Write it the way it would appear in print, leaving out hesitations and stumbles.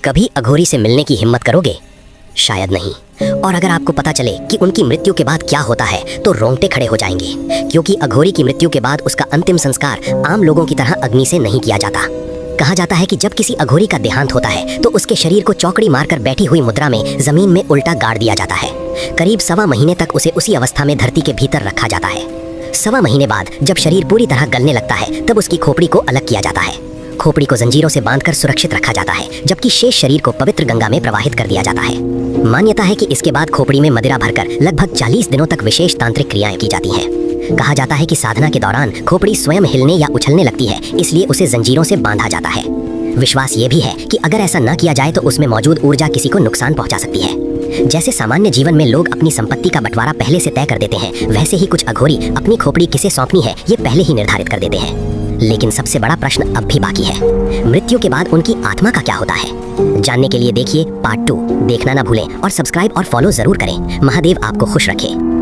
कभी अघोरी से मिलने की हिम्मत करोगे? शायद नहीं। और अगर आपको पता चले कि उनकी मृत्यु के बाद क्या होता है तो रोंगटे खड़े हो जाएंगे, क्योंकि अघोरी की मृत्यु के बाद उसका अंतिम संस्कार आम लोगों की तरह अग्नि से नहीं किया जाता। कहा जाता है कि जब किसी अघोरी का देहांत होता है तो उसके शरीर को चौकड़ी मारकर बैठी हुई मुद्रा में जमीन में उल्टा गाड़ दिया जाता है। करीब 1.25 महीने तक उसे उसी अवस्था में धरती के भीतर रखा जाता है। 1.25 महीने बाद जब शरीर पूरी तरह गलने लगता है तब उसकी खोपड़ी को अलग किया जाता है। खोपड़ी को जंजीरों से बांधकर सुरक्षित रखा जाता है, जबकि शेष शरीर को पवित्र गंगा में प्रवाहित कर दिया जाता है। मान्यता है कि इसके बाद खोपड़ी में मदिरा भरकर लगभग 40 दिनों तक विशेष तांत्रिक क्रियाएं की जाती हैं। कहा जाता है कि साधना के दौरान खोपड़ी स्वयं हिलने या उछलने लगती है, इसलिए उसे जंजीरों से बांधा जाता है। विश्वास ये भी है कि अगर ऐसा न किया जाए तो उसमें मौजूद ऊर्जा किसी को नुकसान पहुंचा सकती है। जैसे सामान्य जीवन में लोग अपनी संपत्ति का बंटवारा पहले से तय कर देते हैं, वैसे ही कुछ अघोरी अपनी खोपड़ी किसे सौंपनी है ये पहले ही निर्धारित कर देते हैं। लेकिन सबसे बड़ा प्रश्न अब भी बाकी है, मृत्यु के बाद उनकी आत्मा का क्या होता है? जानने के लिए देखिए पार्ट 2। देखना ना भूलें और सब्सक्राइब और फॉलो जरूर करें। महादेव आपको खुश रखे।